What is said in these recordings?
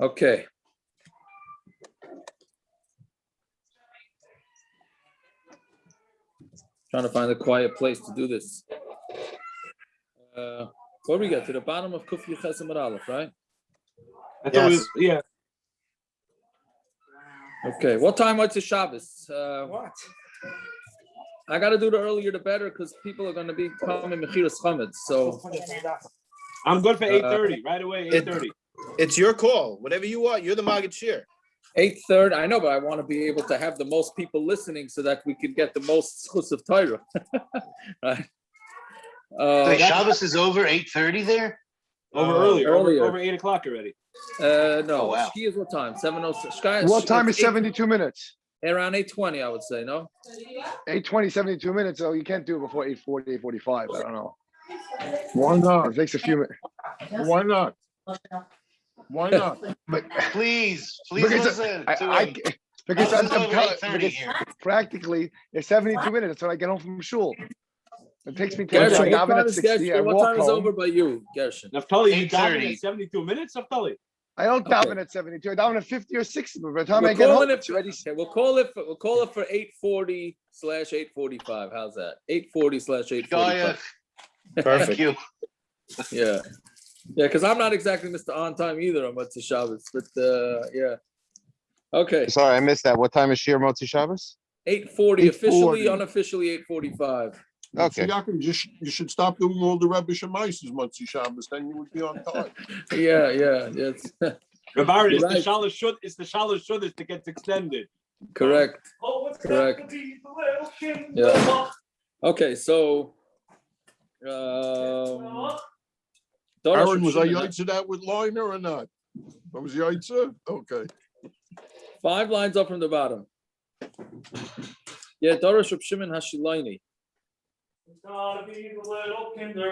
Okay. Trying to find a quiet place to do this. Where we get to the bottom of Kuf Yches Amud Aleph, right? Yeah. Okay. What time was the Shabbos? What? I got to do the earlier the better because people are going to be coming Mechiras Chametz. So I'm good for 8:30. Right away, 8:30. It's your call. Whatever you want. You're the Maggid Shir. 8:30. I know, but I want to be able to have the most people listening so that we can get the most schus of Torah. Right. So Shabbos is over 8:30 there? Earlier. Over 8 o'clock already. No. Oh, wow. Ski is what time? 7:06. What time is 72 minutes? Around 8:20, I would say, no? 8:20, 72 minutes. So you can't do it before 8:40, 8:45. I don't know. Why not? It takes a few minutes. Why not? Why not? But Please because listen to him. because This I'm is over telling 8:30 here. practically it's 72 minutes until I get home from shul. It takes me 10 Gershon, minutes. I what daven time at is 60. I what walk time is home. over by you, Gershon? Naftali, you daven 8:30. at 72 minutes, Naftali? I don't Okay. daven at 72. I daven at 50 or 60. But by the time We're I get home, calling it. it's already. Okay, we'll call it for 8:40/8:45. How's that? 8:40/8:45. Perfect. Thank you. Yeah, because I'm not exactly Mr. On Time either on Motzei Shabbos, but yeah. Okay, Sorry, I missed that. What time is Shir Motzi Shabbos? 8:40 officially, 8:40. unofficially 8:45. Okay. Yaakov, you should stop doing all the Rebbe Shemaises Motzi Shabbos, then you would be on time. Yeah. Yes. Gabar, it's Right. the Shalosh Shuddis that gets extended. Correct. Yeah. Okay, so. Aaron, was I yaitza that with liner or not? I was yaitza? Okay. 5 lines up from the bottom. Yeah, Dorosh Reb Shimon Hashilaini.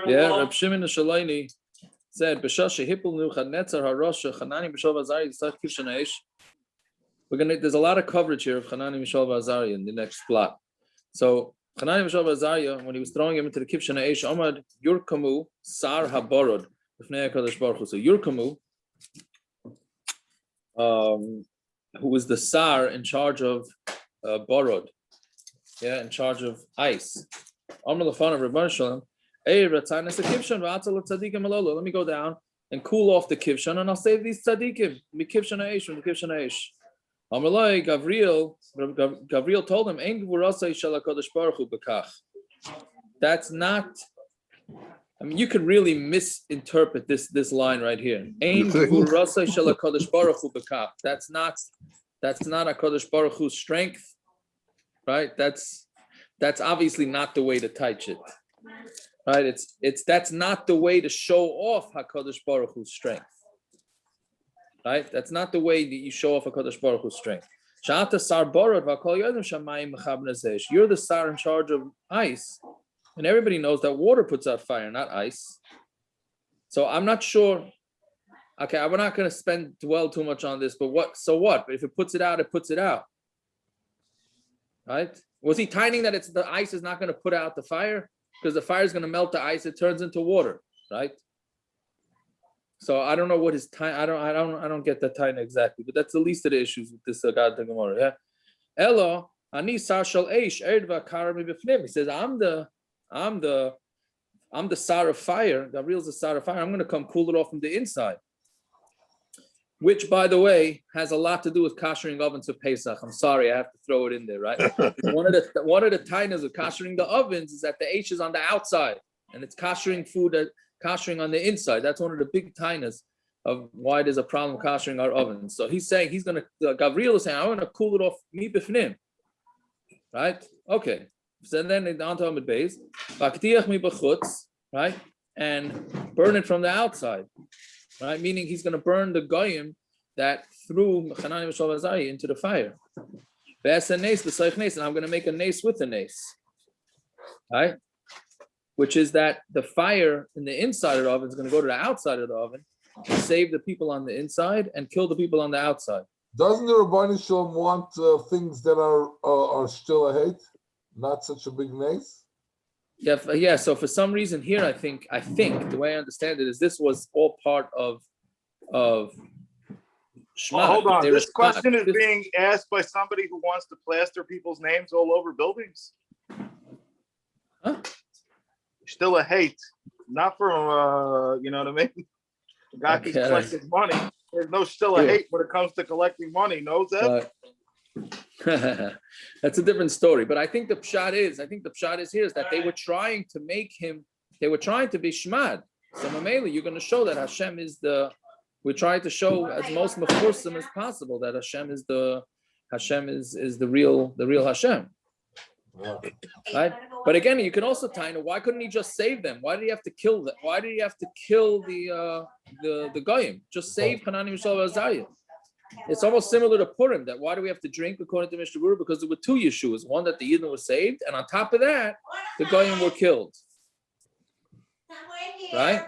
Yeah, Reb Shimon Hashilaini said, "B'shashe hipul nevuchadnetzar harasha Chanani Mishal Vazari Tzach Kivshan Eish." There's a lot of coverage here of Chanani Mishal Vazari in the next plot. So Chanani Mishal Vazari, when he was throwing him into the Kivshan Eish, Amad Yurkamu Sar Haborod B'fnei HaKadosh Baruch Hu. So Yurkamu, who was the Sar in charge of Borod, in charge of ice. Let me go down and cool off the kivshan, and I'll save these tzaddikim. Gabriel told him, that's not. I mean, you could really misinterpret this line right here. That's not a Kodesh Baruch Hu's strength, right? That's obviously not the way to teach it, right? That's not the way to show off HaKadosh Baruch Hu's strength, right? That's not the way that you show off HaKadosh Baruch Hu's strength. You're the Sar in charge of ice, and everybody knows that water puts out fire, not ice. So I'm not sure. Okay, we're not going to dwell too much on this, but what? So what? But if it puts it out, it puts it out, right? Was he timing that the ice is not going to put out the fire because the fire is going to melt the ice? It turns into water, right? So I don't know what his time. I don't get the time exactly, but that's the least of the issues with this God the Gemara. Yeah, Elo ani sar shel eish erdva karami b'fnim. He says I'm the sar of fire. Gabriel's the sar of fire. I'm going to come cool it off from the inside. Which, by the way, has a lot to do with koshering ovens for Pesach. I'm sorry, I have to throw it in there, right? One of the tainas of koshering the ovens is that the H is on the outside, and it's koshering food, koshering on the inside. That's one of the big tainas of why there's a problem koshering our ovens. So he's saying Gabriel is saying, I want to cool it off mi b'fnim, right? Okay. So then on to Amud Beis, v'aktiach mi b'chutz, right? And burn it from the outside. Right, meaning he's going to burn the goyim that threw Chanani Mishal Vazari into the fire. And I'm going to make a nace with the nace, right? Which is that the fire in the inside of the oven is going to go to the outside of the oven, save the people on the inside and kill the people on the outside. Doesn't the Rabbi Shalom want things that are still a hate, not such a big nace? Yeah. So for some reason here, I think the way I understand it is this was all part of Shema. Hold on. They This respond. question is being asked by somebody who wants to plaster people's names all over buildings. Huh? Still a hate, not from you know what I mean. The guy who's Okay. collecting money. There's no still a Sure. hate when it comes to collecting money. Knows that? That's a different story. But I think the pshat is here is that they were trying to make him. They were trying to be shmad. So Mamela, you're going to show that Hashem is the. We're trying to show as most mefursim as possible that Hashem is the real Hashem. Yeah. Right? But again, you can also tie in, why couldn't he just save them? Why did he have to kill them? Why did he have to kill the goyim? Just save Hanani, Mishael, and Azariah. It's almost similar to Purim, that why do we have to drink according to Mishnah Berurah? Because there were two Yeshuas, one that the Yidden were saved, and on top of that, the goyim were killed. Right?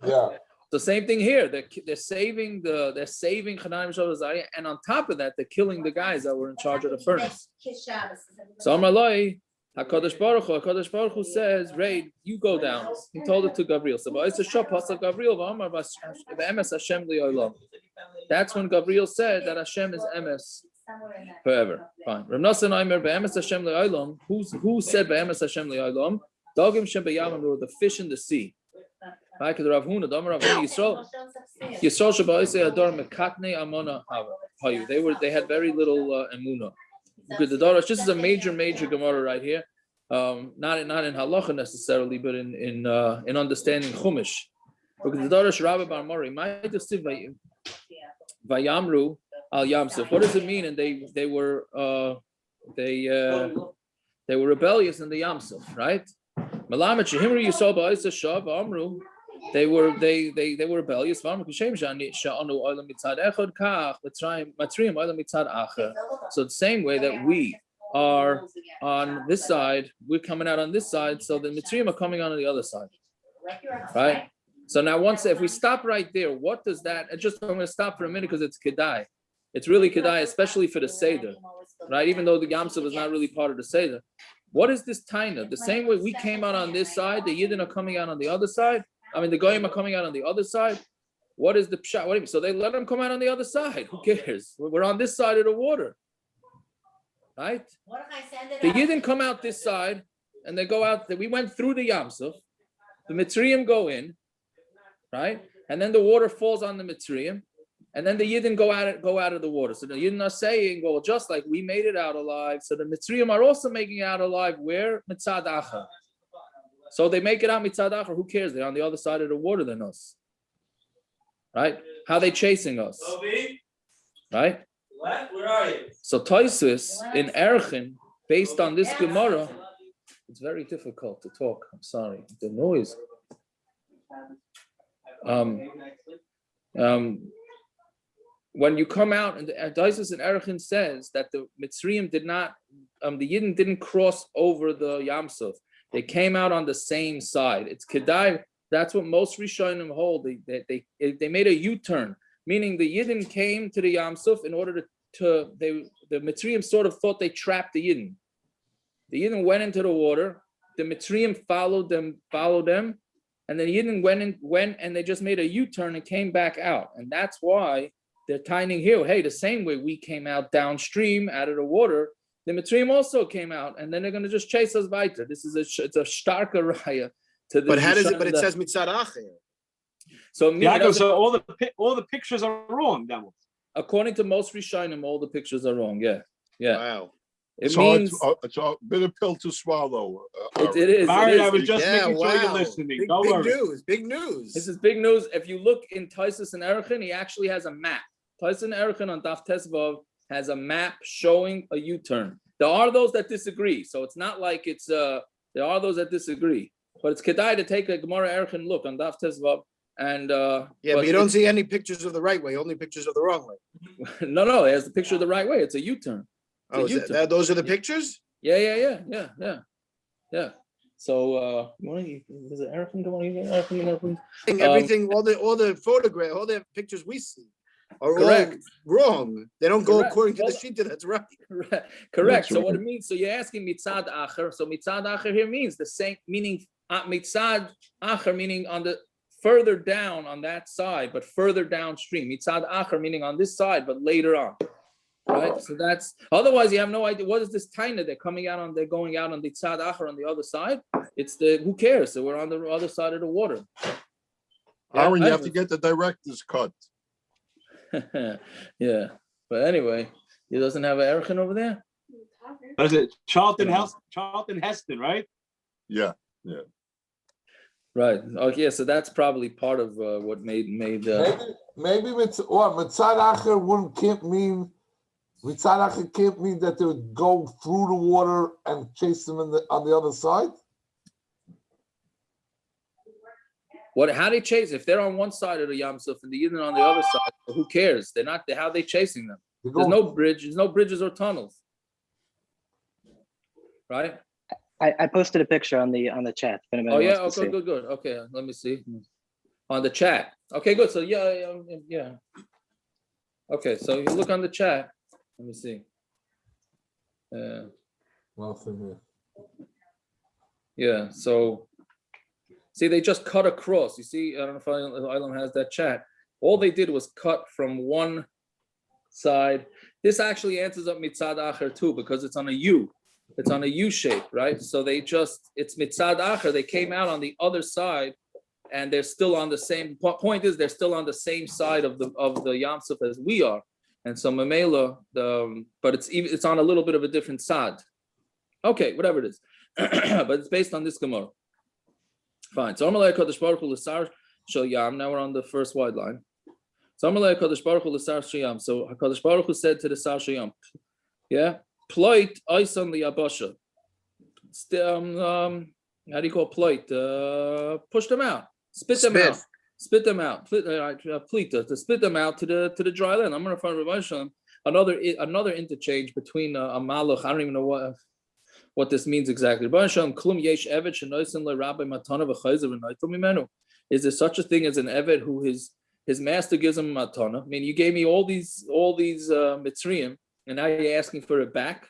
Yeah. The same thing here. They're saving Hanani, Mishael, and Azariah, and on top of that, they're killing the guys that were in charge of the furnace. So Amar Loi, HaKadosh Baruch Hu says, Raid, you go down. He told it to Gabriel. So that's when Gabriel said that Hashem is emes forever. Fine. Rav Nosson Omer, Ve'emes Hashem le'olam. Who said Ve'emes Hashem le'olam? Dogim shem b'yamim, there were the fish in the sea. Right? Because Rav Huna, Rav Huna, Yisroel sheba'osei ador mekatnei amona hayu. They had very little emunah. Because the Darash, this is a major Gemara right here. Not in halacha necessarily, but in understanding Chumash. Because the Darash Rabbi Bar Mori might have said Vayamru al Yamsuf. What does it mean? And they were rebellious in the Yamsuf, right? Malamet shehimru yisol ba'isa shav amru. They were rebellious. So the same way that we are on this side, we're coming out on this side, so the Mitzrayim are coming on the other side. Right? So now if we stop right there, what does that, I'm going to stop for a minute because it's Kedai. It's really Kedai, especially for the Seder. Right? Even though the Yamsuf is not really part of the Seder. What is this Taina? The same way we came out on this side, the Yidden are coming out on the other side. I mean, the Goyim are coming out on the other side. What is the pshat? What do you mean? So they let them come out on the other side. Who cares? We're on this side of the water, right? The Yidden come out this side, and they go out. We went through the Yamsuf. The Mitzrayim go in, right? And then the water falls on the Mitzrayim, and then the Yidden go out of the water. So the Yidden are saying, well, just like we made it out alive, so the Mitzrayim are also making it out alive. Where? Mitzad Acha. So they make it out mitzad acher. Who cares? They're on the other side of the water than us, right? How are they chasing us, right? Where are you? So Tosfos in Erchin, based on this Gemara, it's very difficult to talk. I'm sorry, the noise. When you come out, and Tosfos in Erchin says that the Mitzrayim did not, the Yidden didn't cross over the Yamsuf. They came out on the same side. It's Kedai. That's what most Rishonim hold. They made a U-turn, meaning the Yidden came to the Yamsuf in order the Mitzrayim sort of thought they trapped the Yidden. The Yidden went into the water. The Mitzrayim followed them, and then the Yidden went and they just made a U-turn and came back out. And that's why they're tying here. Hey, the same way we came out downstream out of the water, the Mitzrayim also came out, and then they're going to just chase us weiter. It's a starker raya to the. But how does it? But it says mitzad acher. So all the pictures are wrong. According to most Rishonim, all the pictures are wrong. Yeah. Wow. It's a bitter pill to swallow. It is. Barry, I was just making sure you're listening. Big news. This is big news. If you look in Tosfos and Erchin, he actually has a map. Tosfos and Erchin on Daf Tesvav has a map showing a U-turn. There are those that disagree, so it's not like it's there are those that disagree, but it's kedai to take a Gemara Erchin look on Daf Tesvav and but you don't see any pictures of the right way, only pictures of the wrong way. No, it has the picture of the right way. It's a U-turn. Those are the pictures? Yeah. So is it Erchin? Everything, all the photograph, all the pictures we see are correct. All wrong. They don't go according to the shita. That's right. Correct. So what it means? So you're asking mitzad acher. So mitzad acher here means the same, meaning mitzad acher, meaning on the further down on that side, but further downstream. Mitzad acher, meaning on this side, but later on. Right? So that's otherwise you have no idea what is this taina they're going out on the tzad acher on the other side. It's the who cares? So we're on the other side of the water. Aaron, you have to get the director's cut. Yeah. But anyway, he doesn't have an Erichin over there? What is it? Charlton Heston, right? Yeah. Right. Oh yeah, so that's probably part of what made maybe mitzad acher can't mean that they would go through the water and chase them on the other side. How they chase? If they're on one side of the Yam Suf and the Yidden on the other side, who cares? They're not. How are they chasing them? There's no bridge. There's no bridges or tunnels. Right. I posted a picture on the chat. Oh yeah. Okay. Good. Okay. Let me see. On the chat. Okay. Good. So yeah. Okay. So you look on the chat. Let me see. Nothing here. Yeah. So. See, they just cut across. You see, I don't know if Ilam has that chat. All they did was cut from one side. This actually answers up mitzad acher too, because it's on a U. It's on a U shape, right? So it's mitzad acher. They came out on the other side, and they're still on the same. Point is, they're still on the same side of the Yam Suf as we are, and so Mamela, but it's on a little bit of a different side. Okay, whatever it is, but it's based on this Gemara. Fine. So Amalei Kadosh Baruch Hu l'sar shel yam. Now we're on the first wide line. So Amalei Kadosh Baruch Hu l'sar shel yam. So Hakadosh Baruch Hu said to the sar shel yam, yeah, ploit oisan liyabasha. How do you call ploit? Push them out. Spit them out. Spit them out. Plita to spit them out to the dry land. I'm going to find Rav Hashem another interchange between a malach. I don't even know what this means exactly. Is there such a thing as an evet who his master gives him a matana? I mean, you gave me all these mitzrayim, and now you're asking for it back.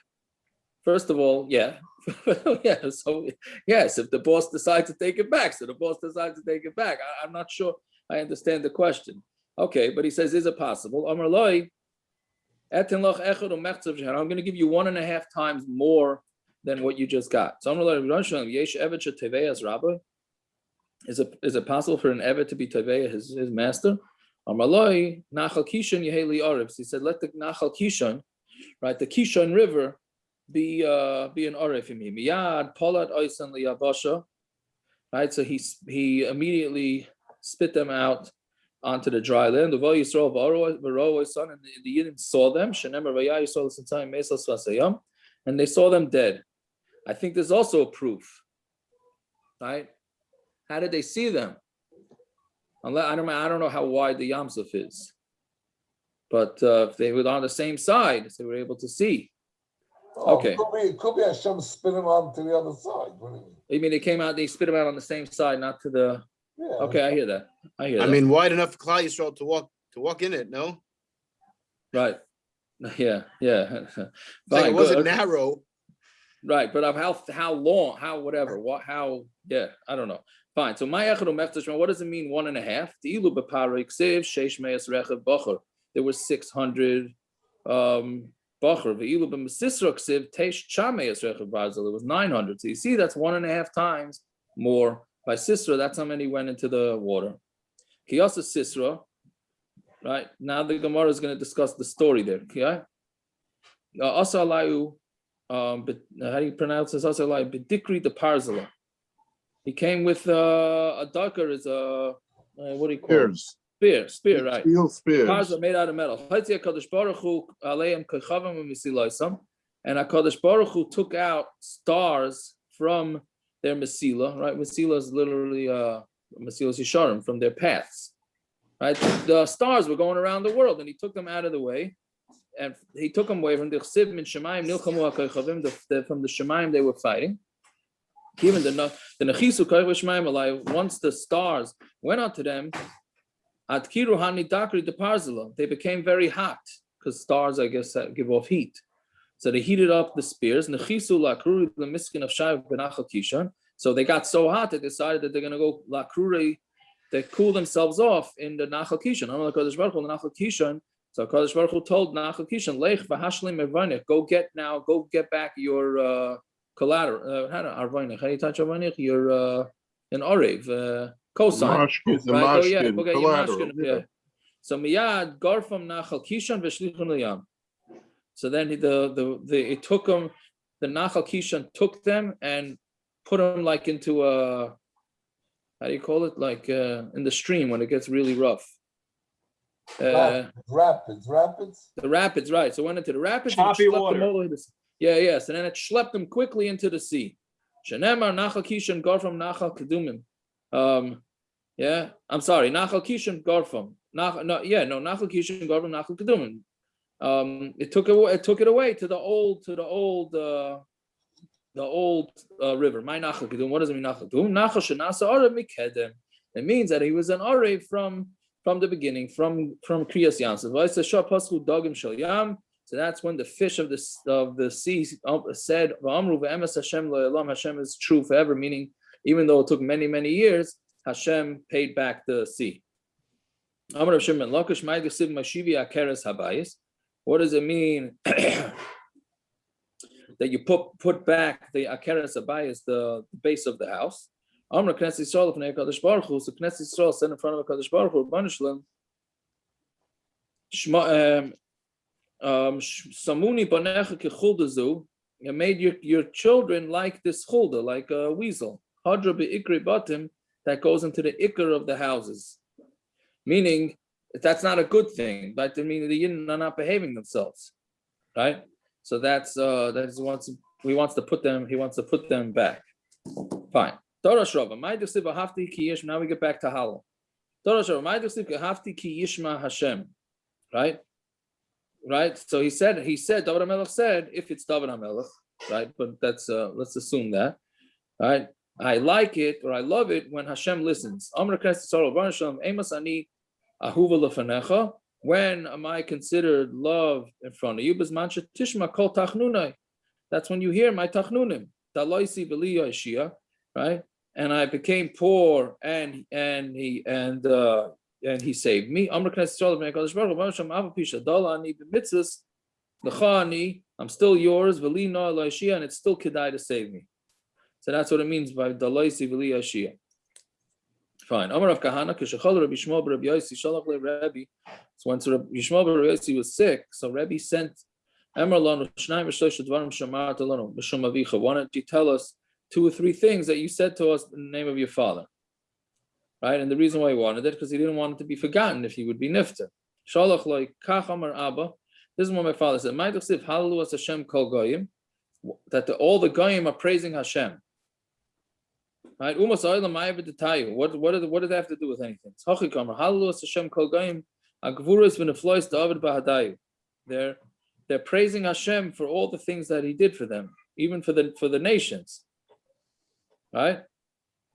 First of all, yeah. Yeah. So yes, if the boss decides to take it back, so the boss decides to take it back. I'm not sure I understand the question. Okay, but he says, is it possible? I'm going to give you 1.5 times more than what you just got. So I'm going to is it possible for an evet to be teveya his master? He said, let the Nachal Kishon, right, the Kishon River, be an orif in me. Miyad polat oisan liyabasha, right? So he immediately spit them out onto the dry land. The yisroel v'aro and the Yidden saw them. Shenemar v'ya yisroel s'entayim mesal svasayam, and they saw them dead. I think there's also a proof, right? How did they see them? I don't know how wide the Yam Suf is, but if they were on the same side, they were able to see. Okay. It could be Hashem spit them on to the other side. What do you mean? You mean they came out, they spit them out on the same side, not to the. Yeah. Okay, I hear that. I mean, wide enough for Klal Yisrael to walk in it, no? Right. Yeah. Like it wasn't narrow. Right, but of how long, how whatever, I don't know. Fine. So my what does it mean 1.5? There were 600 bachar. It was 900. So you see, that's 1.5 times more. By Sisra, that's how many went into the water. Kiyasa Sisra, right? Now the Gemara is going to discuss the story there. Okay? Asalayu, how do you pronounce this? Asalayu Bidikri the Parzala. He came with a dakar is a what do you call it? Spear, right? Steel spears. Parzala made out of metal. And HaKadosh Baruch Hu took out stars from their Mesila, right? Mesila is literally Mesilas Yesharim, from their paths, right? The stars were going around the world, and he took them out of the way, and he took them away from the Chsiv min Shemayim Nilchamu HaKoichavim, from the Shemayim they were fighting. Even the Nechisu Koich Shemayim Alai, once the stars went onto them, Atkiru Hani Dakri de Parzala, they became very hot because stars, I guess, give off heat. So they heated up the spears. So they got so hot they decided that they're going to go lakruri. they cool themselves off in the Nachal Kishon. I'm like Kodesh Baruch Hu, the Nachal Kishon. So Kodesh Baruch Hu told Nachal Kishon, Lech v'hashlim ervanich, go get back your collateral. How do you touch arvanich? Your an orev, cosign. The Right? mashkin, Go get your collateral. mashkin. Yeah. So miyad gar from Nachal Kishon v'shlichun liyam. So then it took them. The Nachal Kishon took them and put them like into a, how do you call it? Like in the stream when it gets really rough. Rapids. The rapids, right? So went into the rapids. Choppy and schlepped water. them all over the sea. Yeah. So then it schlepped them quickly into the sea. Shenemar Nachal Kishon Garfam Nachal Kedumim. I'm sorry. Nachal Kishon Garfam. Nachal Kishon Garfam Nachal Kedumim. It took it away to the old river. My Nachal Kedum. What does it mean Nachal Kedum? Nachal Shenasa Arev Mikedem. It means that he was an Arev from the beginning, from Kriyas Yamsuf. So that's when the fish of the sea said, "Va'amru Hashem לעולם." Hashem is true forever, meaning even though it took many, many years, Hashem paid back the sea. What does it mean that you put back the Akeres Habayis, the base of the house? Amr Knesset Yisroel from Hakadosh Baruch Hu. So Knesset Yisroel said in front of Hakadosh Baruch Hu, Banishlam, Samuni Banecha Kechuldazu. You made your children like this chulda, like a weasel. Hadra be'ikri batim, that goes into the ikr of the houses. Meaning that's not a good thing. But I mean the Yidden are not behaving themselves, right? So he wants to put them back. Fine. Now we get back to Hallel. Hashem, right? So he said, David HaMelech said, if it's David HaMelech, right? But that's let's assume that, right? I like it or I love it when Hashem listens. When am I considered love in front of you? That's when you hear my tachnunim. Right? And I became poor, and he saved me. I'm still yours, and it's still kedai to save me. So that's what it means by dalaisi v'li yashia. Fine. Amar Rav Kahana kishachol Rabbi Yishmael b'Rabbi Yossi shalach leRabbi. So once Rabbi Yishmael b'Rabbi Yossi was sick, so Rabbi sent Amar lanu shnayim v'shlosh dvarim shamarta lanu b'shum avicha. Why don't you tell us 2 or 3 things that you said to us in the name of your father? Right? And the reason why he wanted it, because he didn't want it to be forgotten if he would be nifter. Shalach loy kach amar Abba. This is what my father said. Ma'idachsiv halalu as Hashem kol goyim. That all the goyim are praising Hashem. Right? What did that have to do with anything? They're praising Hashem for all the things that He did for them, even for the nations. Right?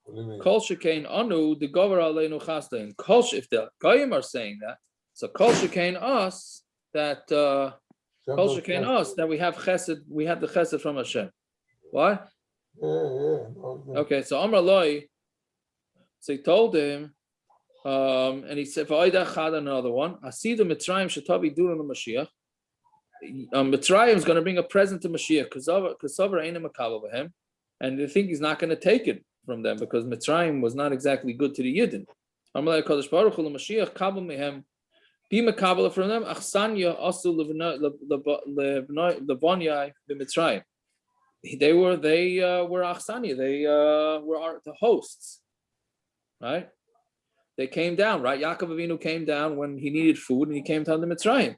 Kol shekain anu the gover aleinu chastein. If the goyim are saying that, so kol shekain us that kol shekain us that we have chesed, we have the chesed from Hashem. What? Okay, so Amar Loi, so he told him, and he said, another one, Asidu Mitzrayim Shatavi Duran Mashiach. Mitzrayim is going to bring a present to Mashiach, because ain't a makabel with him, and they think he's not going to take it from them because Mitzrayim was not exactly good to the Yidden. Amar Loi Kadosh Baruch Hu Mashiach kabel mehem, be makabel from them. Achsanya asu levonyai b'Mitzrayim. They were Achsani, they were the hosts, right? They came down, right? Yaakov Avinu came down when he needed food, and he came down to Mitzrayim.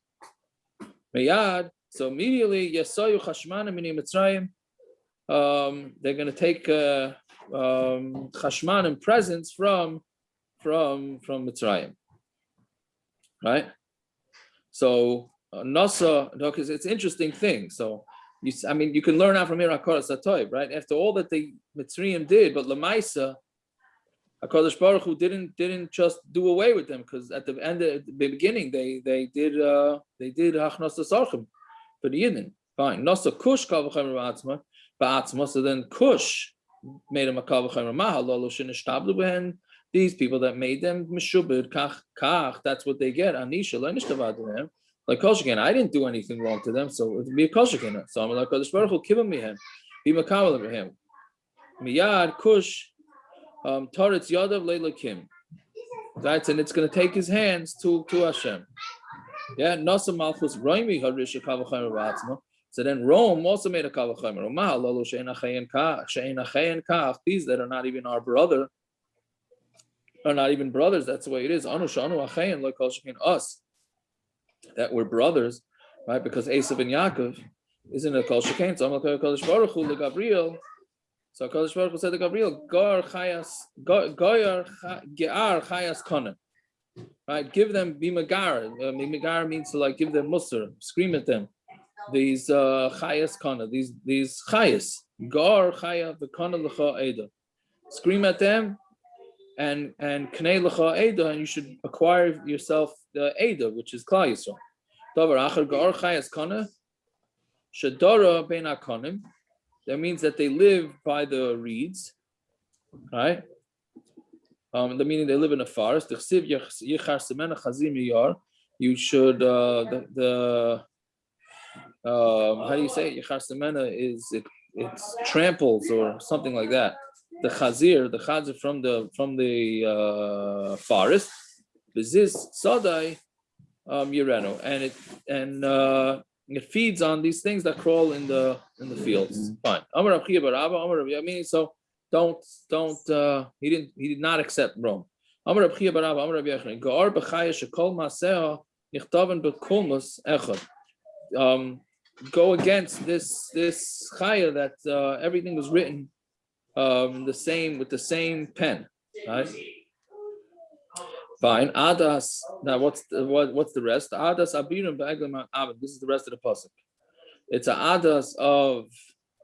Meyad, so immediately, Yasayu Chashmanim in Mitzrayim, they're going to take Chashmanim presents from Mitzrayim, right? So Nasa, because it's an interesting thing. So you can learn out from here Hakaras Hatoiv, right? After all that the Mitzrayim did, but Lamaisa, HaKadosh Baruch Hu didn't just do away with them, because at the beginning they did Hachnos Sarchim for the Yidden. Fine. Nasa Kush Kal V'Chaim Ba'atzma. So then Kush made him a Kal V'Chaim Mahalol Shenishtablu Behen these people that made them meshubed kach, that's what they get. Anisha lo nishtavad lehem. Like koshikin, I didn't do anything wrong to them, so it would be a koshikin. So I'm like Kadosh Baruch Hu kibam mihem, be makabel mihem. Miyad kush taritz yadav leilakim. Right, and it's going to take his hands to Hashem. Yeah, Nasa Malchus Roimi Harisha Kavachamer Vatzma. So then Rome also made a Kavachamer. Lolo Sheina Chayin Kach. These that are not even our brother are not even brothers. That's the way it is. Anu Shanu Achayin Lo Kol Shekin us. That we're brothers, right? Because Esav and Yaakov isn't a Kol Shekin. So Amal Kodesh Baruch Hu Le Gabriel. So Kodesh Baruch Hu said to Gabriel, Goyar Ge'ar Chayas Konen. Right, give them bimagar. Bimagar means to like give them musr, scream at them. These chayas kana, these chayas, gar chaya v'kana l'cha eda. Scream at them, and knei l'cha eda, and you should acquire yourself the eda, which is Klal Yisrael. Davar achar gar chayas kana, shadara bein hakonim. That means that they live by the reeds, right? The meaning they live in a forest. You should how do you say it? Yichar semena is it's tramples or something like that. The chazir from the forest. Bezis sadai yirenu, and it feeds on these things that crawl in the fields. Fine. Amar Rav Chiya bar Abba, Amar Rav Yami. So. Don't. He did not accept Rome. Amar Rav Chiya bar Abba, Amar Rav Yechon. Ga'ar b'chaya shekol ma'aseh nichtaven b'kulmus echad. Go against this chaya that everything was written with the same pen, right? Fine. Adas. Now what's the rest? Adas abirim ba'eglim abed. This is the rest of the pasuk. It's a adas of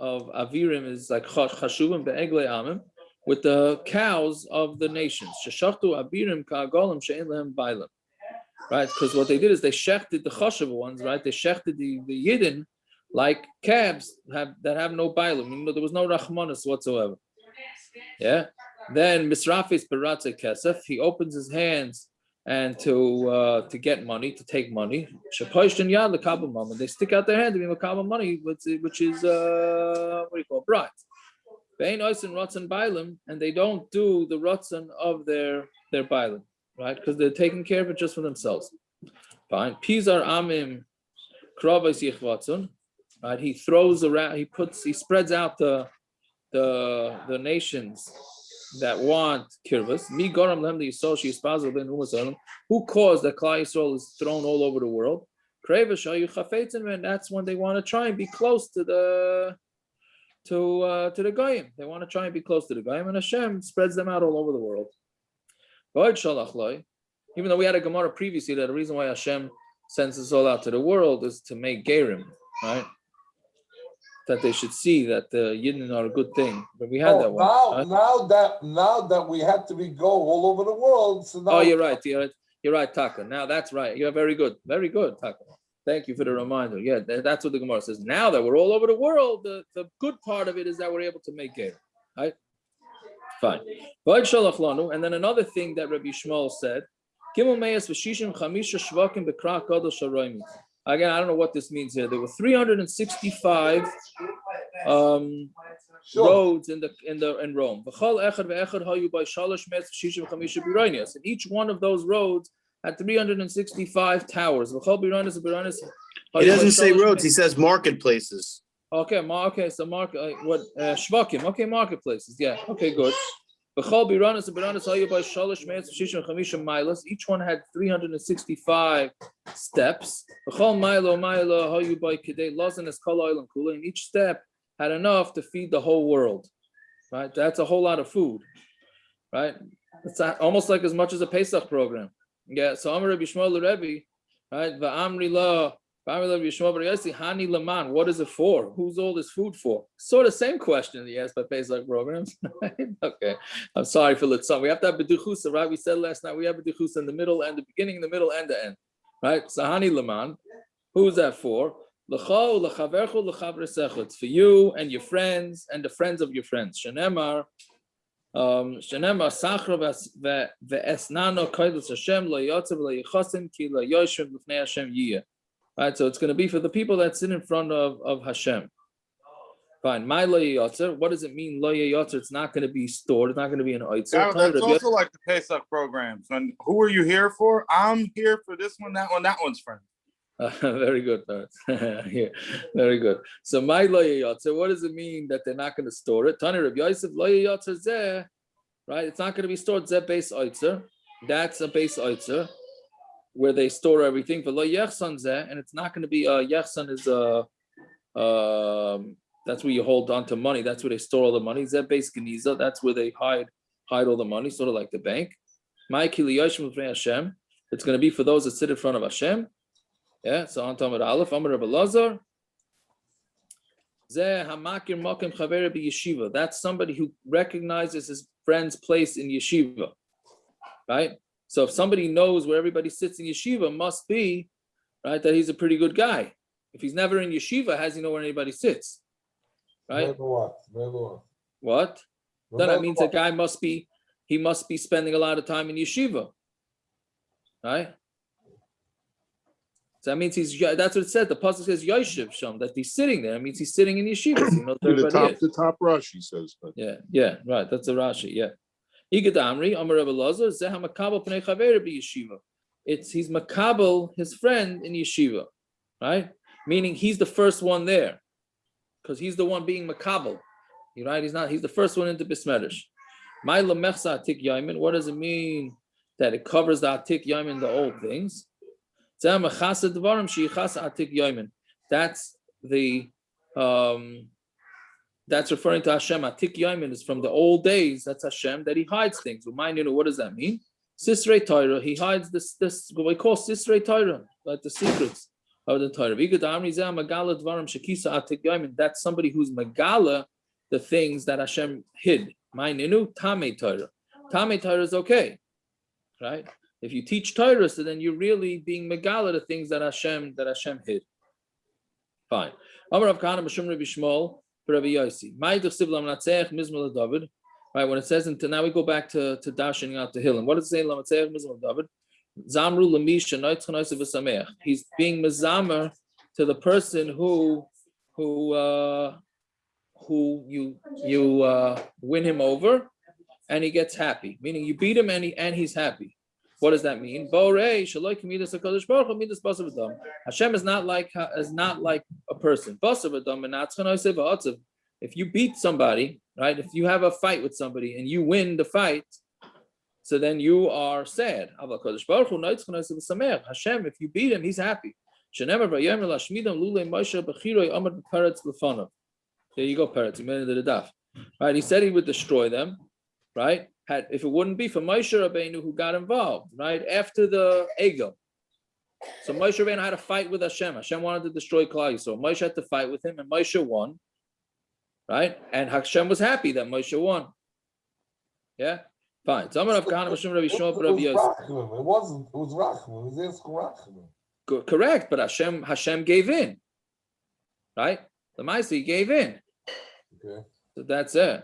avirim is like chashuvim be'eglei amim, with the cows of the nations. Sheshachtu abirim ka'agolim she'en lehem bailam. Right, because what they did is they shechted the chashuv ones, right? They shechted the yidden like calves that have no bailam. There was no rachmanis whatsoever. Yeah. Then misrafis beratze kesef. He opens his hands and to get money, to take money. Shapoishton yad lekabel mama. They stick out their hand to be makabel money, which is what do you call bride. Vein oisin rotzen bailim, and they don't do the rotzen of their bailim, right? Because they're taking care of it just for themselves. Fine. Pizar amim kravos yichvatzun. Right. He throws around. He spreads out the nations that want kirvas. Mi goram lem the yisrael sheispazel ben umasalim. Who caused that Klal Yisrael is thrown all over the world? Kreva shayu chafetzim, and that's when they want to try and be close to the goyim. They want to try and be close to the goyim, and Hashem spreads them out all over the world. Even though we had a Gemara previously that the reason why Hashem sends us all out to the world is to make gerim, right? That they should see that the Yidden are a good thing. But we had that one. Now that we had to go all over the world. So now you're right. You're right, Taka. Now that's right. You're very good. Very good, Taka. Thank you for the reminder. Yeah, that's what the Gemara says. Now that we're all over the world, the good part of it is that we're able to make gerim, right? Fine. And then another thing that Rabbi Yishmael said, again, I don't know what this means here. There were 365 roads in Rome. And each one of those roads had 365 towers. He doesn't say roads, he says marketplaces. Okay, so shvakim. Okay, marketplaces. Yeah. Okay, good. Each one had 365 steps. And each step had enough to feed the whole world. Right? That's a whole lot of food. Right? It's almost like as much as a Pesach program. Yeah. So Amar Rabbi Yishmael Rebbe, right? Va'amri la. What is it for? Who's all this food for? Sort of same question that you asked by Pesach programs. Okay, I'm sorry for Litzon. We have to have b'duchusa, right? We said last night we have b'duchusa in the middle and the beginning, the middle and the end, right? Sahani Laman. Who's that for? It's for you and your friends and the friends of your friends. Shenemar Shenema Sachra ve'esnano kodesh Hashem lo yotzev lo yichosim ki lo yoshem l'fnei Hashem yiyah. Right, so it's going to be for the people that sit in front of Hashem. Fine. My lo yotzer. What does it mean? Lo yotzer. It's not going to be stored. It's not going to be an oitzer. That's also like the Pesach programs. And who are you here for? I'm here for this one, that one, that one's friend. Very good, yeah, very good. So my lo yotzer. What does it mean that they're not going to store it? Tani Rabbi Yosef lo yotzer zeh. Right. It's not going to be stored. Zeh base oitzer. That's a base oitzer, where they store everything for lo yechson zeh, and it's not going to be yechson is that's where you hold on to money. That's where they store all the money. Zeh base geniza. That's where they hide all the money, sort of like the bank. My kili yoshim l'fnei Hashem. It's going to be for those that sit in front of Hashem. Yeah. So on Talmud Aleph, Amar Rabbi Lazar. Zeh hamakir mokem chaver b'yeshiva. That's somebody who recognizes his friend's place in yeshiva, right? So if somebody knows where everybody sits in yeshiva, must be, right, that he's a pretty good guy. If he's never in yeshiva, how does he know where anybody sits? Right? What? Then that means a guy must be spending a lot of time in yeshiva. Right? So that means that's what it said. The pasuk says Yoshev Sham, that he's sitting there. It means he's sitting in yeshiva. So he knows where everybody is. The top Rashi says. But. Yeah, right. That's a Rashi, yeah. He's makabel his friend in yeshiva, right? Meaning he's the first one there, because he's the one being makabel, right? He's the first one into bismedish. What does it mean that it covers the atik yamin, the old things? That's the that's referring to Hashem. Atik Yaimin is from the old days. That's Hashem, that he hides things. What does that mean? Sisrei Torah. He hides this what we call Sisrei Torah, like the secrets of the Torah. That's somebody who's Megala, the things that Hashem hid. Ma'ininu Tamei Torah. Tamei Torah is okay, right? If you teach Torah, so then you're really being Megala, the things that Hashem hid. Fine. Amar Rav Kahana B'Shem Rabbi Yishmael. Rabbi Yossi. Right, when it says, and now we go back to dashing out the hill. And what does it say? Zamru Lamisha. He's being mezamer to the person who you win him over, and he gets happy. Meaning you beat him and he's happy. What does that mean? Hashem is not like a person. If you beat somebody, right? If you have a fight with somebody and you win the fight, so then you are sad. Hashem, if you beat him, he's happy. There you go, Peretz. You made it to the daf. Right? He said he would destroy them, right? If it wouldn't be for Moshe Rabbeinu who got involved, right, after the Egel. So Moshe Rabbeinu had a fight with Hashem. Hashem wanted to destroy Klal, so Moshe had to fight with him, and Moshe won, right? And Hashem was happy that Moshe won. Yeah, fine. So Rabbi Yosef. It was Rachman. It was asking Rachman. Correct, but Hashem gave in, right? The Maisi gave in. Okay. So that's it.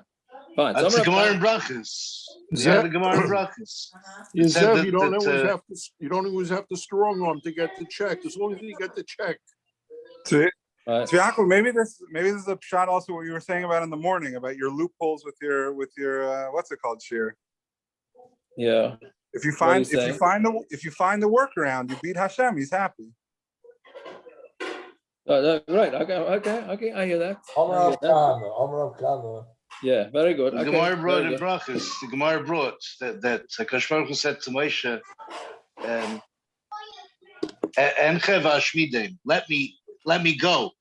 Fine. That's the Gemara in Brachas. Yeah, the Gemara in Brachas. You don't always have to strong arm to get the check. As long as you get the check. Yaakov, maybe this is a shot also what you were saying about in the morning about your loopholes with your what's it called, Shir? Yeah. If you find the workaround, you beat Hashem. He's happy. Right. Okay. I hear that. Yeah, very good. The Gemara brought in Brachas. The Gemara brought that Hakadosh Baruch Hu said to Moshe, let me go.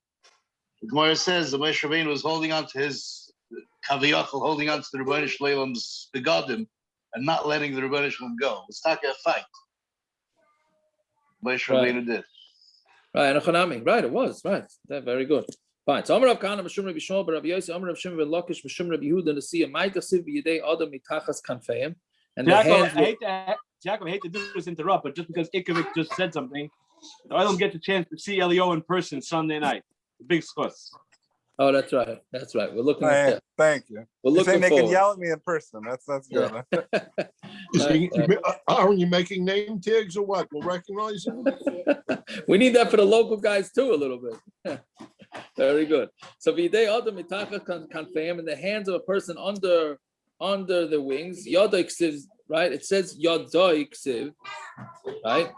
The Gemara says the Moshe Rabbeinu was holding on to his kaviyachol, holding on to the Rebbeinu Shleilam's begadim, and not letting the Rebbeinu Shleim go. It's not a fight. Moshe Rabbeinu did. Right, right, it was right. That very good. Fine. So Amar Rav Kahana B'Shem Rabbi Yishmael Rabbi Yossi Amar Rav Shimon ben Lakish B'Shem Rabbi Yehuda Nasiya Mai Tasiv B'Yedei Adam Mitachas Kanfeim. And the hands. Jacob, I hate to do this interrupt, but just because Ikavik just said something, I don't get the chance to see Elio in person Sunday night. Big schuss. Oh, that's right. That's right. We're looking at that. Thank you. We're You're saying looking they can forward. yell at me in person. That's good. Are you making name tags or what? We'll recognize them. We need that for the local guys too, a little bit. Very good. So v'idei adam mitachas kanfeim, in the hands of a person under the wings. Yodoi ksiv, right? It says yodoi ksiv, right?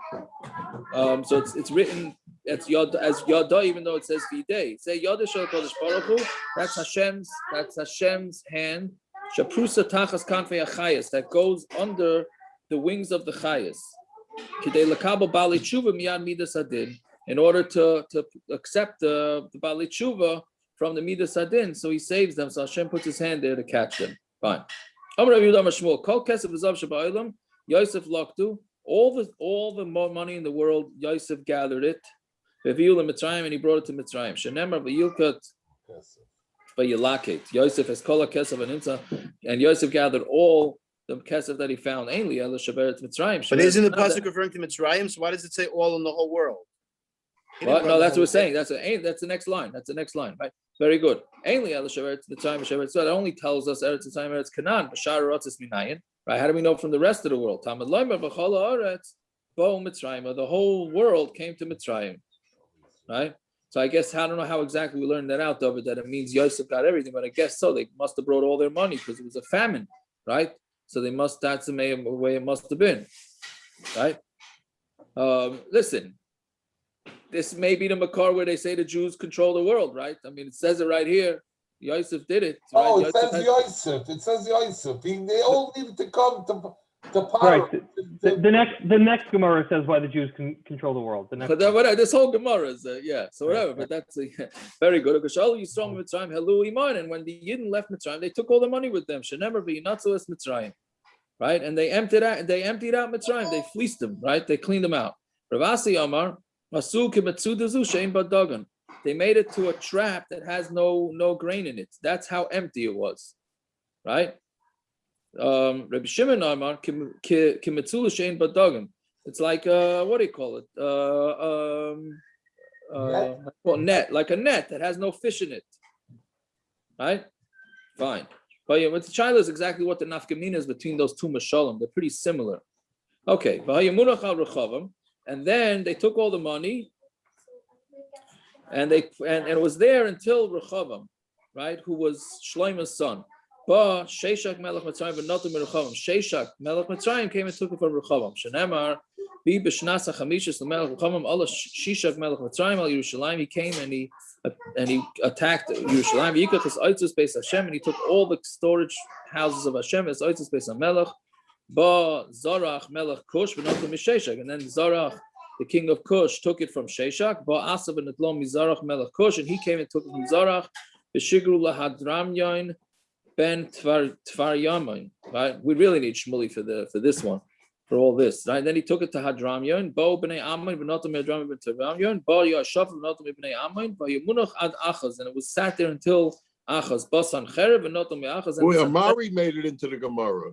So it's written as yodoi, even though it says v'idei. Say yodoi shel kodesh baruch hu. That's Hashem's hand. Shaprusa tachas kanfei achayas, that goes under the wings of the chayas. Kidei lakabel bali tshuva miyad midas adin, in order to accept the bali tshuva from the midas adin, so he saves them. So Hashem puts his hand there to catch them. Fine. Amar Rabbi Yehuda Mashmuel, kol kesef v'zav sheba'ilam, Yosef loktu, all the money in the world, Yosef gathered it. V'viu leMitzrayim, and he brought it to Mitzrayim. Shenemar v'yilkat v'yilaket. Yosef has kol kesef v'nimtza, and Yosef gathered all the kesef that he found. Ainly ela shaveret Mitzrayim. But isn't the pasuk referring to Mitzrayim? So why does it say all in the whole world? Well, no, that's what we're saying. That's the next line. That's the next line, right? Very good. Ainly ela shaveret Mitzrayim shaveret. So that only tells us Eretz Mitzrayim, Eretz Canaan. B'shar rotzis minayin. Right? How do we know from the rest of the world? Tamad loymer v'chol haaretz bo Mitzrayim. The whole world came to Mitzrayim, right? So I guess I don't know how exactly we learned that out, though, but that it means Yosef got everything. But I guess so. They must have brought all their money because it was a famine, right? So they must. That's the way it must have been, right? Listen, this may be the Makar where they say the Jews control the world, right? I mean, it says it right here. Yosef did it. Right? Oh, it says Yosef. It says Yosef. They all needed to come to power. Right. The next Gemara says why the Jews can control the world. The next but whatever, this whole Gemara is so whatever. But that's very good. Because all Yisroel Mitzrayim Helu Iman, and when the Yidden left Mitzrayim, they took all the money with them. Shenemer v'yinatzu Mitzrayim, right? And they emptied out Mitzrayim. They fleeced them, right? They cleaned them out. Ravasi Amar Masu kimetzudazu shein badagan. They made it to a trap that has no grain in it. That's how empty it was, right? Rabbi Shimon Amar kimetzula shein badagan. It's like what do you call it? Net, like a net that has no fish in it, right? Fine. But the child is exactly what the nafkamina is between those two mashalim. They're pretty similar. Okay. And then they took all the money, and it was there until Rechavam, right, who was Shloimo's son. But Sheshach Melech Mitzrayim v'notu meRechavam. Sheshach Melech Mitzrayim came and took it from Rechavam. Shenemar bi b'shnas hachamishes leMelech Rechavam Allah Sheshach Melech Mitzrayim al Yerushalayim. He came and he attacked Yerushalayim. Yikach his oitzos beis Hashem, and he took all the storage houses of Hashem as oitzos beis HaMelech. Ba Zarach Melech Kush v'notu misheshach, and then Zarach, the king of Kush, took it from Sheshach. Ba Asav and Netlom Mizarach Melech Kush, and he came and took it from Zarach. V'shigru lahadramyon ben Tvar Yamin, right? We really need Shmuli for this one, for all this, right? Then he took it to Hadramyon. Bo b'nei Ammon v'notam Hadramyon ben Tvaryamin. Bo Yashaf v'notam b'nei Ammon. V'yamunach ad Achaz, and it was sat there until Achaz. Bo Sancherev v'notam Achaz. Boy, Amari made it into the Gemara.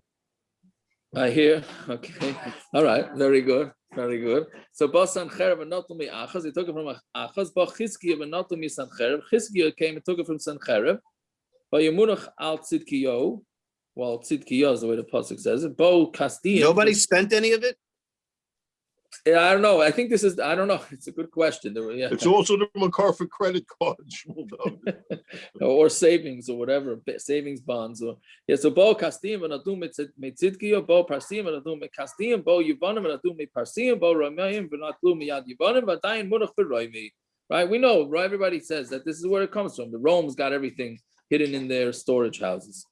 I hear. Okay. All right. Very good. Very good. So Bo Sancherev v'notam Achaz. He took it from Achaz. Bo Chizkiya v'notam Sancherev. Chizkiya came and took it from Sancherev. Vayamunach al tzidkiyo. Well, tzidkiyo is the way the pasuk says it. Bo Kastian. Nobody spent any of it? Yeah, I don't know. I think this is, I don't know. It's a good question. Yeah. It's also the Makar for credit cards. Or savings or whatever, savings bonds. Or so Bo Kastian v'nadum metzidkiyo, Bo Parsiim v'nadum mekastian, Bo Yivanim v'nadum meparsiim, Bo Ramayim v'nadum miyad Yivanim, v'dayin munach v'roimi. Right? We know, right? Everybody says that this is where it comes from. The Romans got everything hidden in their storage houses.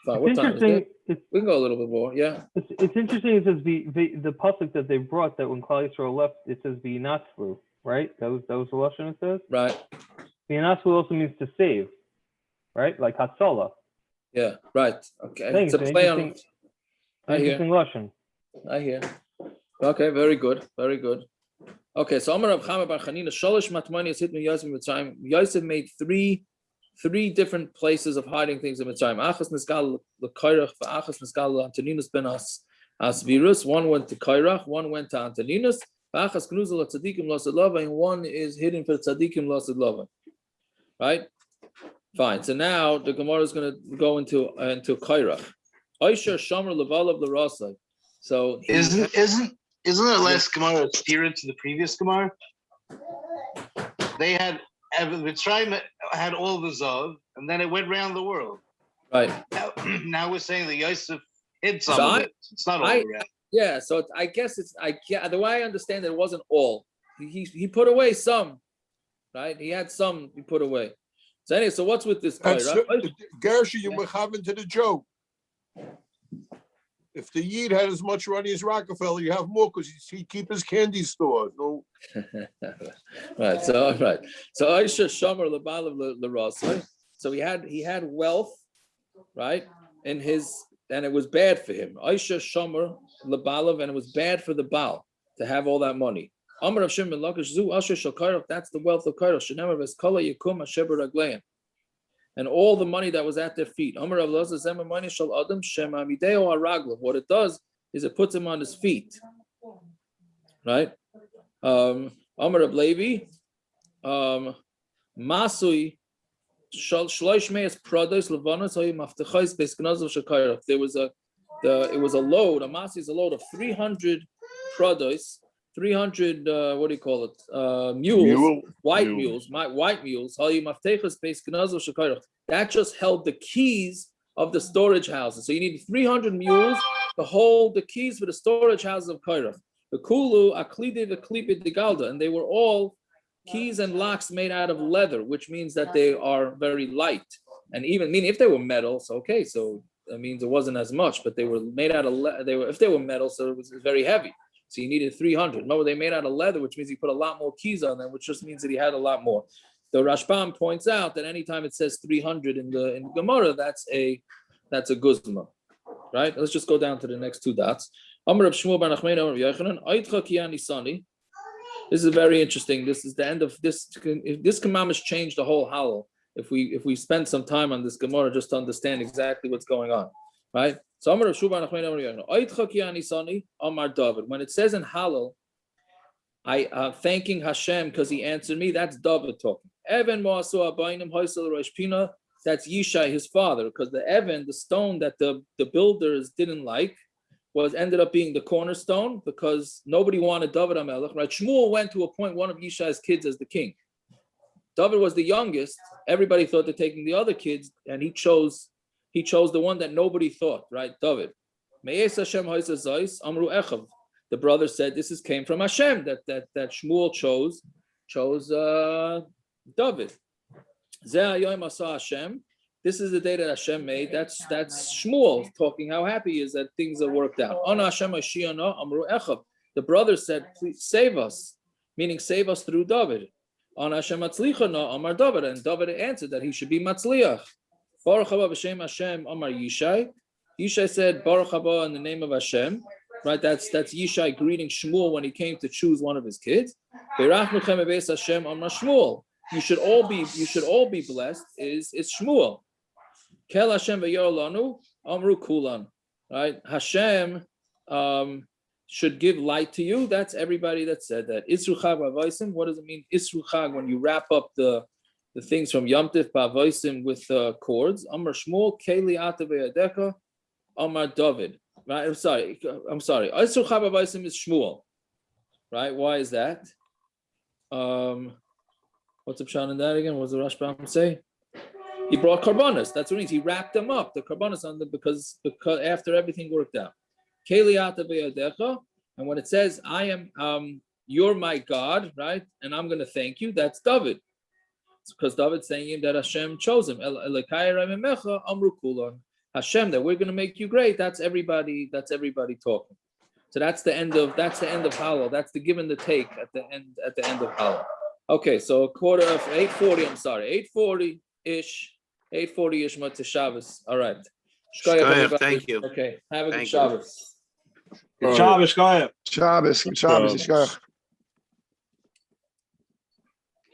Fine. What time is it? We can go a little bit more. Yeah. It's interesting. It says the pasuk that they brought, that when Klal Yisrael left, it says v'yinatzvu, right? That was the lashon it says. Right. V'yinatzvu also means to save, right? Like hatzalah. Yeah. Right. Okay. It's a play on. I hear. Lashon. I hear. Okay. Very good. Very good. Okay. So Amar Rav Chama bar Chanina sholosh matmanias hit me Yosef Mitzrayim. Yosef made three different places of hiding things in Mitzrayim. Achas niskal l'kairach, v'achas niskal Antoninus ben Asvirus. One went to Kairach, one went to Antoninus. V'achas knuzel l'tzadikim l'osid lava, and one is hidden for tzadikim l'osid lava. Right? Fine. So now the Gemara is going to go into Kairach. Oisher Shomer Levalav L'Rasai. So Isn't the last Gemara steered to the previous Gemara? They had Mitzrayim had all the Zav, and then it went around the world. Right. Now we're saying that Yosef hid some of it. It's not all around. Yeah. So I guess the way I understand it wasn't all. He put away some. Right. He had some. He put away. So anyway, so what's with this? Gershon, you mechaven to the joke. If the Yid had as much money as Rockefeller, you have more because he'd keep his candy store. No. Right. So all right. So Aisha Shomer Lebalav L'Rasai. So he had wealth, right? In his, and it was bad for him. Aisha Shomer Lebalav, and it was bad for the Baal to have all that money. Amar Hashem ben Lakish Zu Asher Shel Kairach. That's the wealth of Kairach. Shenemar V'Eskala Yikum Asher B'Ragleim. And all the money that was at their feet. Amar Rav Elazar Zema Money Shel Adam Shema Mideo Haraglav. What it does is it puts him on his feet, right? Amar Rav Levi Masui Shloish Meis Prados Levanos Hoy Maftechais Besknazov Shel Kairach. It was a load. A Masi is a load of 300 Prados. 300 what do you call it, mules, white mules. That just held the keys of the storage houses. So you need 300 mules to hold the keys for the storage houses of Kairach. The kulu aklide v'klipid degalda, and they were all keys and locks made out of leather, which means that they are very light. And even meaning if they were metal, so okay, so that means it wasn't as much, but they were made out of if they were metal, so it was very heavy. So you needed 300. No, they made out of leather, which means he put a lot more keys on them, which just means that he had a lot more. The Rashbam points out that anytime it says 300 in the Gemara, that's a guzma, right? Let's just go down to the next two dots. This is very interesting. This is the end of this. This commandment changed the whole Hallel. If we spend some time on this Gemara just to understand exactly what's going on, right? So when it says in Hallel, I am thanking Hashem because he answered me, that's David talking. That's Yishai, his father, because the Evan, the stone that the builders didn't like, ended up being the cornerstone because nobody wanted David HaMelech. Right? Shmuel went to appoint one of Yishai's kids as the king. David was the youngest. Everybody thought they're taking the other kids, and he chose the one that nobody thought, right? David. The brother said, this came from Hashem, that Shmuel chose David. This is the day that Hashem made. That's Shmuel talking how happy he is that things are worked out. The brother said, please save us, meaning save us through David. And David answered that he should be Matzliach. Baruch haba b'shem Hashem Amar Yishai. Yishai said Baruch haba in the name of Hashem. Right, that's Yishai greeting Shmuel when he came to choose one of his kids. Berachnuchem bebeis Hashem Amar Shmuel. You should all be blessed. Is Shmuel. Kel Hashem v'yorlanu Amru Kulan. Right, Hashem should give light to you. That's everybody that said that. Isru Chag Bavaisim. What does it mean? Isru Chag, when you wrap up the things from Yom Tif Bavaisim with cords. Amar Shmuel Keli Ata ve'adeka Amar David. Right. I'm sorry. Isru Chag Bavaisim is Shmuel. Right. Why is that? What's up, Sean, in that again? What does the Rashbam say? He brought karbanos. That's what it means. He wrapped them up, the karbanos on them, because after everything worked out. And when it says, I am, you're my God, right? And I'm going to thank you, that's David. It's because David's saying that Hashem chose him. Hashem, that we're going to make you great. That's everybody talking. So that's the end of Hallel. That's the give and the take at the end of Hallel. Okay, so 8:40, I'm sorry, 8:40-ish, Motzei Shabbos. All right. Shkoyach, thank you. Okay, have a good Shabbos. Good Shabbos, Shkoyach. Shabbos, Shkoyach.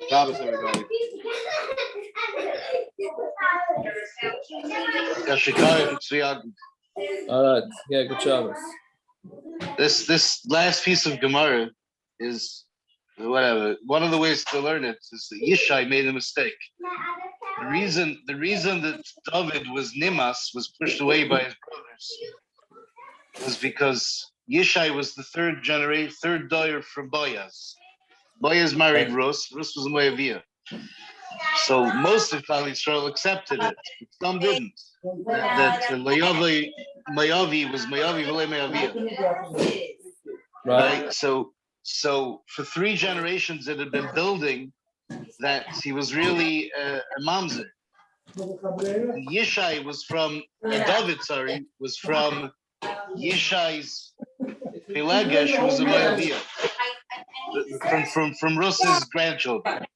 Shabbos, everybody. All right, yeah, good Shabbos. This last piece of Gemara is whatever. One of the ways to learn it is that Yishai made a mistake. The reason that David was Nimas, was pushed away by his brothers, was because Yishai was the third daughter from Boaz. Boaz married Rus. Rus was a Moavia. So most of Klal Yisrael accepted it, but some didn't. That Moavi was Moavi v'le Moavia. Right? So for 3 generations it had been building that he was really a mamzer. And Yishai was from David, was from Yishai's Pilegesh, who was a Moavia, from Rus's grandchildren.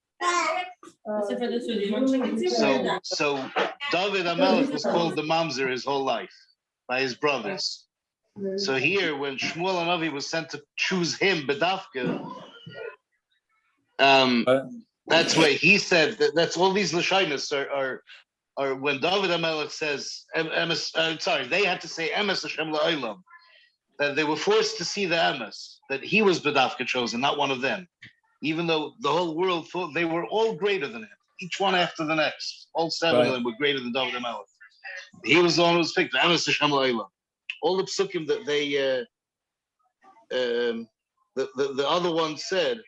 So David HaMelech was called the mamzer his whole life by his brothers. So here, when Shmuel Hanavi was sent to choose him, Bedavka, that's why he said that's all these lashonos are when David HaMelech says, they had to say emes Hashem la'olam, that they were forced to see the emes, that he was Bedavka chosen, not one of them, even though the whole world thought they were all greater than him, each one after the next. All 7 of them were greater than David HaMelech. He was the one who was picked, emes Hashem la'olam. All the psukim that they, the other one said,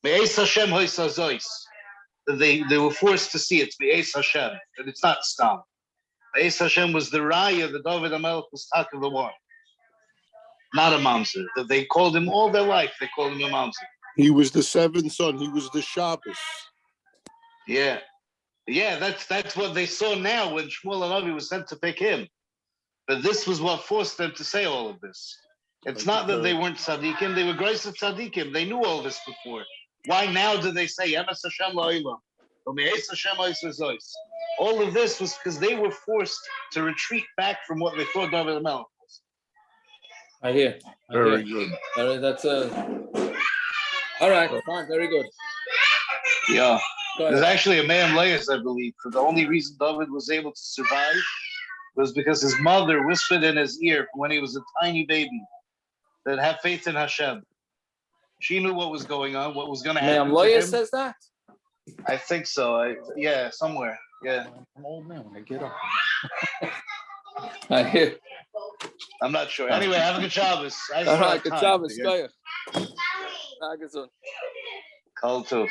Me'ez Hashem hoisazois, that they were forced to see it. Me'ez Hashem, that it's not stam. Me'ez Hashem was the raya that David HaMelech was talking the one, not a mamzer. That they called him all their life. They called him a mamzer. He was the 7th son. He was the Shabbos. Yeah, that's what they saw now when Shmuel Hanavi was sent to pick him. But this was what forced them to say all of this. It's not that they weren't tzaddikim; they were grace of tzaddikim. They knew all this before. Why now did they say emes Hashem la'olam? All of this was because they were forced to retreat back from what they thought David HaMelech was. I hear. Very good. All right, that's all right, fine, very good. Yeah. There's actually a Mayim Leis, I believe, for the only reason David was able to survive was because his mother whispered in his ear when he was a tiny baby that have faith in Hashem. She knew what was going on, what was going to happen. Mayim Leis says that? I think so. Yeah, somewhere. Yeah. I'm old man when I get up. I hear. I'm not sure. Anyway, have a good Shabbos. All right, good Shabbos. Kol tov.